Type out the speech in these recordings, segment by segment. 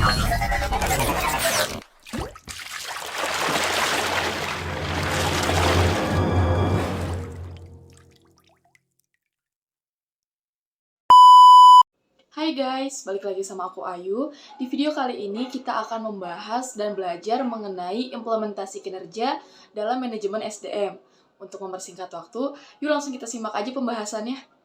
Hai guys, balik lagi sama aku Ayu. Di video kali ini kita akan membahas dan belajar mengenai implementasi kinerja dalam manajemen SDM. Untuk mempersingkat waktu, yuk langsung kita simak aja pembahasannya.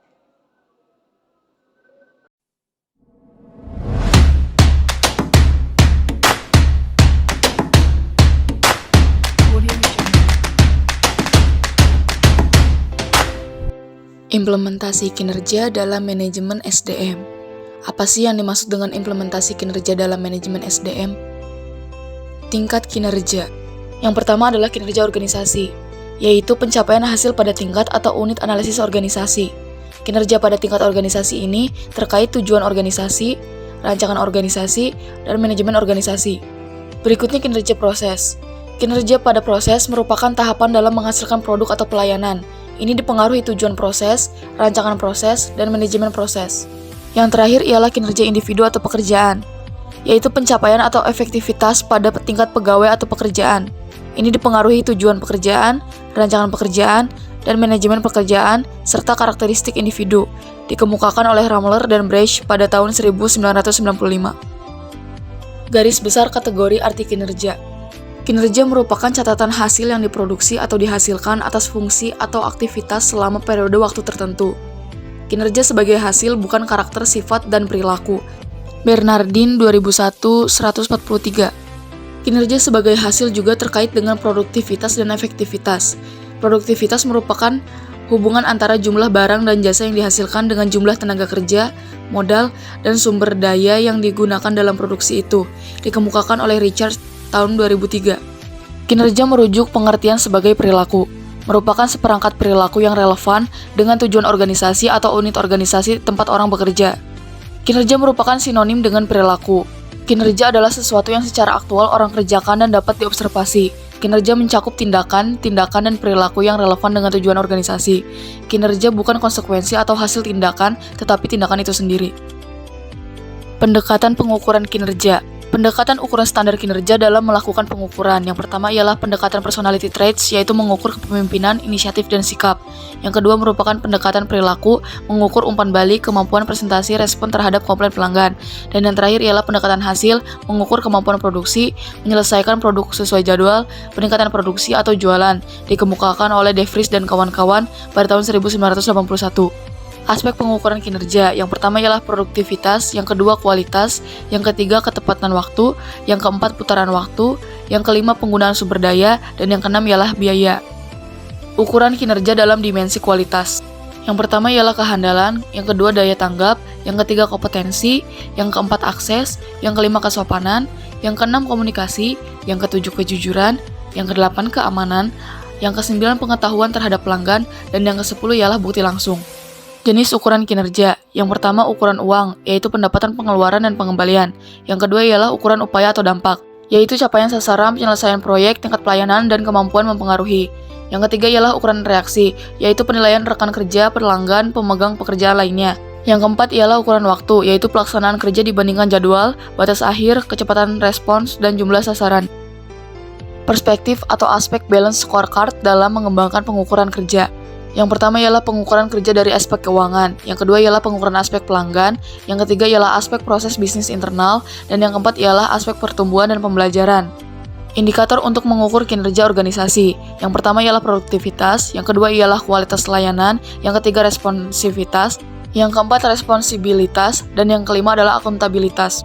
Implementasi kinerja dalam manajemen SDM. Apa sih yang dimaksud dengan implementasi kinerja dalam manajemen SDM? Tingkat kinerja. Yang pertama adalah kinerja organisasi, yaitu pencapaian hasil pada tingkat atau unit analisis organisasi. Kinerja pada tingkat organisasi ini terkait tujuan organisasi, rancangan organisasi, dan manajemen organisasi. Berikutnya kinerja proses. Kinerja pada proses merupakan tahapan dalam menghasilkan produk atau pelayanan. Ini dipengaruhi tujuan proses, rancangan proses, dan manajemen proses. Yang terakhir ialah kinerja individu atau pekerjaan, yaitu pencapaian atau efektivitas pada tingkat pegawai atau pekerjaan. Ini dipengaruhi tujuan pekerjaan, rancangan pekerjaan, dan manajemen pekerjaan, serta karakteristik individu, dikemukakan oleh Ramler dan Bresch pada tahun 1995. Garis besar kategori arti kinerja. Kinerja merupakan catatan hasil yang diproduksi atau dihasilkan atas fungsi atau aktivitas selama periode waktu tertentu. Kinerja sebagai hasil bukan karakter, sifat, dan perilaku. Bernardin 2001, 143. Kinerja sebagai hasil juga terkait dengan produktivitas dan efektivitas. Produktivitas merupakan hubungan antara jumlah barang dan jasa yang dihasilkan dengan jumlah tenaga kerja, modal, dan sumber daya yang digunakan dalam produksi itu, dikemukakan oleh Richard tahun 2003. Kinerja merujuk pengertian sebagai perilaku. Merupakan seperangkat perilaku yang relevan dengan tujuan organisasi atau unit organisasi tempat orang bekerja. Kinerja merupakan sinonim dengan perilaku. Kinerja adalah sesuatu yang secara aktual orang kerjakan dan dapat diobservasi. Kinerja mencakup tindakan, dan perilaku yang relevan dengan tujuan organisasi. Kinerja bukan konsekuensi atau hasil tindakan, tetapi tindakan itu sendiri. Pendekatan pengukuran kinerja. Pendekatan ukuran standar kinerja dalam melakukan pengukuran. Yang pertama ialah pendekatan personality traits, yaitu mengukur kepemimpinan, inisiatif, dan sikap. Yang kedua merupakan pendekatan perilaku, mengukur umpan balik, kemampuan presentasi, respon terhadap komplain pelanggan. Dan yang terakhir ialah pendekatan hasil, mengukur kemampuan produksi, menyelesaikan produk sesuai jadwal, peningkatan produksi atau jualan, dikemukakan oleh De Vries dan kawan-kawan pada tahun 1981. Aspek pengukuran kinerja, yang pertama ialah produktivitas, yang kedua kualitas, yang ketiga ketepatan waktu, yang keempat putaran waktu, yang kelima penggunaan sumber daya, dan yang keenam ialah biaya. Ukuran kinerja dalam dimensi kualitas. Yang pertama ialah kehandalan, yang kedua daya tanggap, yang ketiga kompetensi, yang keempat akses, yang kelima kesopanan, yang keenam komunikasi, yang ketujuh kejujuran, yang kedelapan keamanan, yang kesembilan pengetahuan terhadap pelanggan, dan yang kesepuluh ialah bukti langsung. Jenis ukuran kinerja. Yang pertama ukuran uang, yaitu pendapatan pengeluaran dan pengembalian. Yang kedua ialah ukuran upaya atau dampak, yaitu capaian sasaran, penyelesaian proyek, tingkat pelayanan, dan kemampuan mempengaruhi. Yang ketiga ialah ukuran reaksi, yaitu penilaian rekan kerja, pelanggan, pemegang pekerjaan lainnya. Yang keempat ialah ukuran waktu, yaitu pelaksanaan kerja dibandingkan jadwal, batas akhir, kecepatan respons, dan jumlah sasaran. Perspektif atau aspek balance scorecard dalam mengembangkan pengukuran kerja. Yang pertama ialah pengukuran kerja dari aspek keuangan, yang kedua ialah pengukuran aspek pelanggan, yang ketiga ialah aspek proses bisnis internal, dan yang keempat ialah aspek pertumbuhan dan pembelajaran. Indikator untuk mengukur kinerja organisasi. Yang pertama ialah produktivitas, yang kedua ialah kualitas layanan, yang ketiga responsivitas, yang keempat responsibilitas, dan yang kelima adalah akuntabilitas.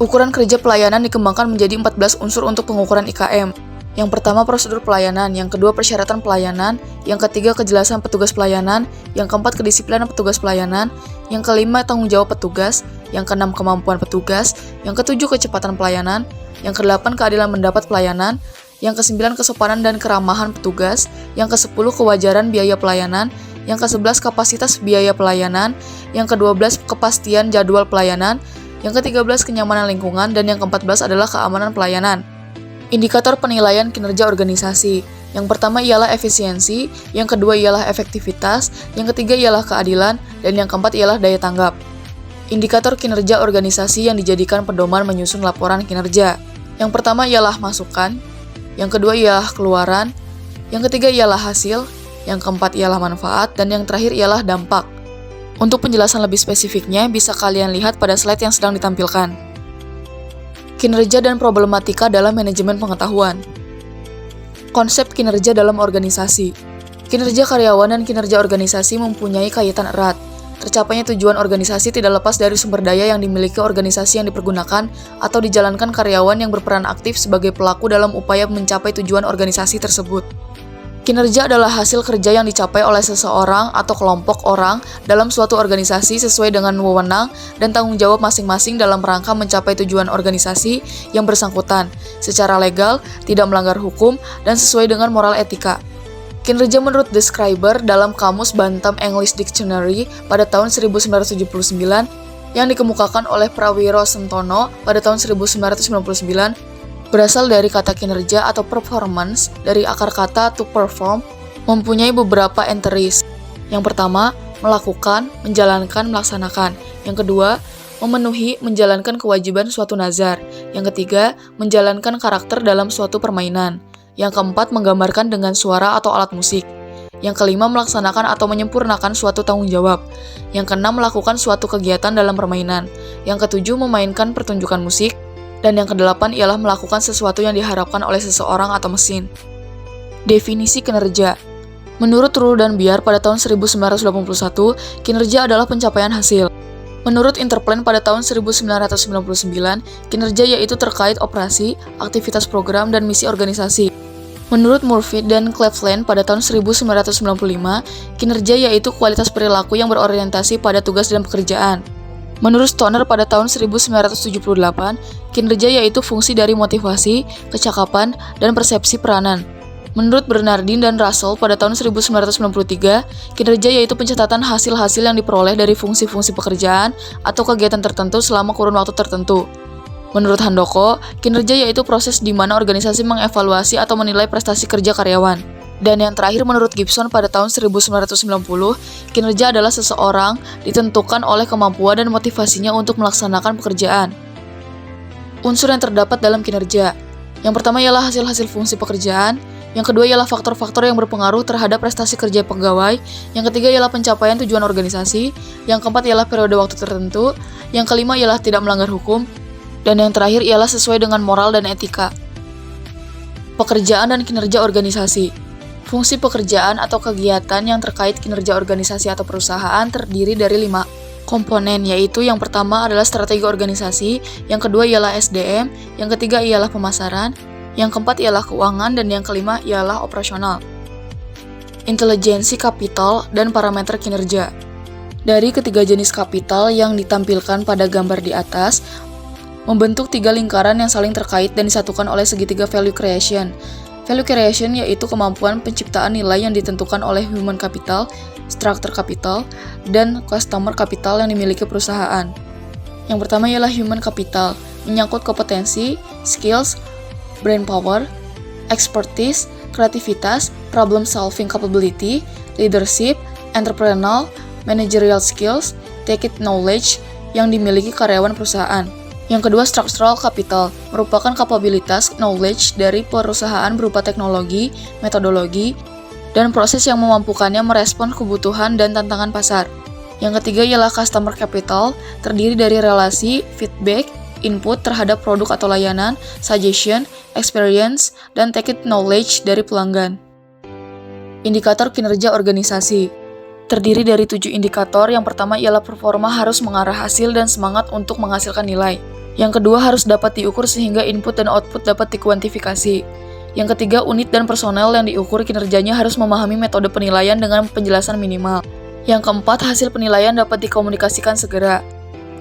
Ukuran kerja pelayanan dikembangkan menjadi 14 unsur untuk pengukuran IKM. Yang pertama prosedur pelayanan, yang kedua persyaratan pelayanan, yang ketiga kejelasan petugas pelayanan, yang keempat kedisiplinan petugas pelayanan, yang kelima tanggung jawab petugas, yang keenam kemampuan petugas, yang ketujuh kecepatan pelayanan, yang kedelapan keadilan mendapat pelayanan, yang kesembilan kesopanan dan keramahan petugas, yang kesepuluh kewajaran biaya pelayanan, yang ke-11 kapasitas biaya pelayanan, yang ke-12 kepastian jadwal pelayanan, yang ke-13 kenyamanan lingkungan, dan yang ke-14 adalah keamanan pelayanan. Indikator penilaian kinerja organisasi. Yang pertama ialah efisiensi, yang kedua ialah efektivitas, yang ketiga ialah keadilan, dan yang keempat ialah daya tanggap. Indikator kinerja organisasi yang dijadikan pedoman menyusun laporan kinerja. Yang pertama ialah masukan, yang kedua ialah keluaran, yang ketiga ialah hasil, yang keempat ialah manfaat, dan yang terakhir ialah dampak. Untuk penjelasan lebih spesifiknya, bisa kalian lihat pada slide yang sedang ditampilkan. Kinerja dan problematika dalam manajemen pengetahuan. Konsep kinerja dalam organisasi. Kinerja karyawan dan kinerja organisasi mempunyai kaitan erat. Tercapainya tujuan organisasi tidak lepas dari sumber daya yang dimiliki organisasi yang dipergunakan atau dijalankan karyawan yang berperan aktif sebagai pelaku dalam upaya mencapai tujuan organisasi tersebut. Kinerja adalah hasil kerja yang dicapai oleh seseorang atau kelompok orang dalam suatu organisasi sesuai dengan wewenang dan tanggung jawab masing-masing dalam rangka mencapai tujuan organisasi yang bersangkutan, secara legal, tidak melanggar hukum, dan sesuai dengan moral etika. Kinerja menurut Describer dalam Kamus Bantam English Dictionary pada tahun 1979 yang dikemukakan oleh Prawiro Sentono pada tahun 1999 berasal dari kata kinerja atau performance dari akar kata to perform, mempunyai beberapa entries. Yang pertama, melakukan, menjalankan, melaksanakan. Yang kedua, memenuhi, menjalankan kewajiban suatu nazar. Yang ketiga, menjalankan karakter dalam suatu permainan. Yang keempat, menggambarkan dengan suara atau alat musik. Yang kelima, melaksanakan atau menyempurnakan suatu tanggung jawab. Yang keenam, melakukan suatu kegiatan dalam permainan. Yang ketujuh, memainkan pertunjukan musik. Dan yang kedelapan ialah melakukan sesuatu yang diharapkan oleh seseorang atau mesin. Definisi kinerja. Menurut Rule dan Biar pada tahun 1981, kinerja adalah pencapaian hasil. Menurut Interplan pada tahun 1999, kinerja yaitu terkait operasi, aktivitas program, dan misi organisasi. Menurut Murphy dan Cleveland pada tahun 1995, kinerja yaitu kualitas perilaku yang berorientasi pada tugas dan pekerjaan. Menurut Stoner pada tahun 1978, kinerja yaitu fungsi dari motivasi, kecakapan, dan persepsi peranan. Menurut Bernardin dan Russell pada tahun 1993, kinerja yaitu pencatatan hasil-hasil yang diperoleh dari fungsi-fungsi pekerjaan atau kegiatan tertentu selama kurun waktu tertentu. Menurut Handoko, kinerja yaitu proses di mana organisasi mengevaluasi atau menilai prestasi kerja karyawan. Dan yang terakhir menurut Gibson pada tahun 1990, kinerja adalah seseorang ditentukan oleh kemampuan dan motivasinya untuk melaksanakan pekerjaan. Unsur yang terdapat dalam kinerja. Yang pertama ialah hasil-hasil fungsi pekerjaan. Yang kedua ialah faktor-faktor yang berpengaruh terhadap prestasi kerja pegawai. Yang ketiga ialah pencapaian tujuan organisasi. Yang keempat ialah periode waktu tertentu. Yang kelima ialah tidak melanggar hukum. Dan yang terakhir ialah sesuai dengan moral dan etika. Pekerjaan dan kinerja organisasi. Fungsi pekerjaan atau kegiatan yang terkait kinerja organisasi atau perusahaan terdiri dari 5 komponen, yaitu yang pertama adalah strategi organisasi, yang kedua ialah SDM, yang ketiga ialah pemasaran, yang keempat ialah keuangan, dan yang kelima ialah operasional. Intelijensi kapital dan parameter kinerja. Dari ketiga jenis kapital yang ditampilkan pada gambar di atas, membentuk 3 lingkaran yang saling terkait dan disatukan oleh segitiga value creation. Value creation yaitu kemampuan penciptaan nilai yang ditentukan oleh human capital, structure capital, dan customer capital yang dimiliki perusahaan. Yang pertama ialah human capital, menyangkut kompetensi, skills, brain power, expertise, kreativitas, problem solving capability, leadership, entrepreneurial, managerial skills, tacit knowledge yang dimiliki karyawan perusahaan. Yang kedua, structural capital, merupakan kapabilitas knowledge dari perusahaan berupa teknologi, metodologi, dan proses yang memampukannya merespon kebutuhan dan tantangan pasar. Yang ketiga ialah customer capital, terdiri dari relasi, feedback, input terhadap produk atau layanan, suggestion, experience, dan tacit knowledge dari pelanggan. Indikator kinerja organisasi. Terdiri dari 7 indikator. Yang pertama ialah performa harus mengarah hasil dan semangat untuk menghasilkan nilai. Yang kedua harus dapat diukur sehingga input dan output dapat dikuantifikasi. Yang ketiga, unit dan personel yang diukur kinerjanya harus memahami metode penilaian dengan penjelasan minimal. Yang keempat, hasil penilaian dapat dikomunikasikan segera.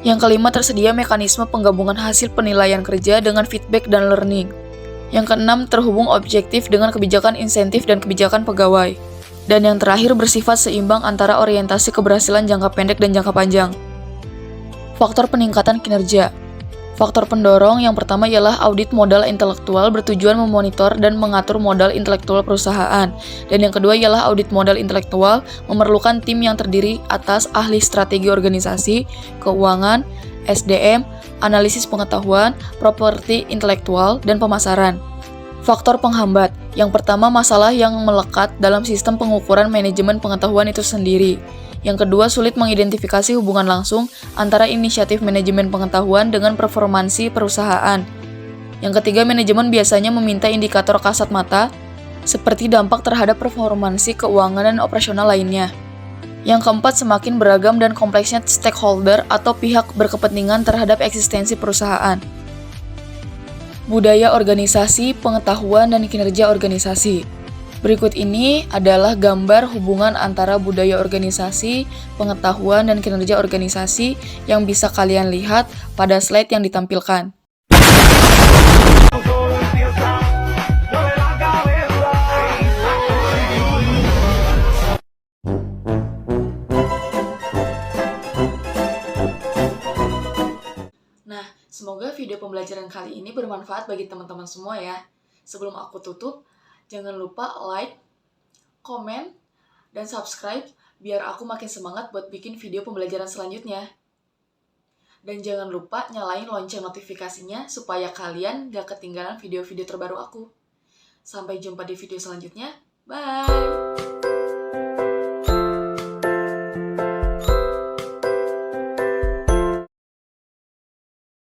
Yang kelima, tersedia mekanisme penggabungan hasil penilaian kerja dengan feedback dan learning. Yang keenam, terhubung objektif dengan kebijakan insentif dan kebijakan pegawai. Dan yang terakhir, bersifat seimbang antara orientasi keberhasilan jangka pendek dan jangka panjang. Faktor peningkatan kinerja. Faktor pendorong yang pertama ialah audit modal intelektual bertujuan memonitor dan mengatur modal intelektual perusahaan. Dan yang kedua ialah audit modal intelektual memerlukan tim yang terdiri atas ahli strategi organisasi, keuangan, SDM, analisis pengetahuan, properti intelektual, dan pemasaran. Faktor penghambat. Yang pertama, masalah yang melekat dalam sistem pengukuran manajemen pengetahuan itu sendiri. Yang kedua, sulit mengidentifikasi hubungan langsung antara inisiatif manajemen pengetahuan dengan performansi perusahaan. Yang ketiga, manajemen biasanya meminta indikator kasat mata, seperti dampak terhadap performansi keuangan dan operasional lainnya. Yang keempat, semakin beragam dan kompleksnya stakeholder atau pihak berkepentingan terhadap eksistensi perusahaan. Budaya organisasi, pengetahuan, dan kinerja organisasi. Berikut ini adalah gambar hubungan antara budaya organisasi, pengetahuan, dan kinerja organisasi yang bisa kalian lihat pada slide yang ditampilkan. Nah, semoga video pembelajaran kali ini bermanfaat bagi teman-teman semua ya. Sebelum aku tutup, jangan lupa like, komen, dan subscribe biar aku makin semangat buat bikin video pembelajaran selanjutnya. Dan jangan lupa nyalain lonceng notifikasinya supaya kalian gak ketinggalan video-video terbaru aku. Sampai jumpa di video selanjutnya. Bye!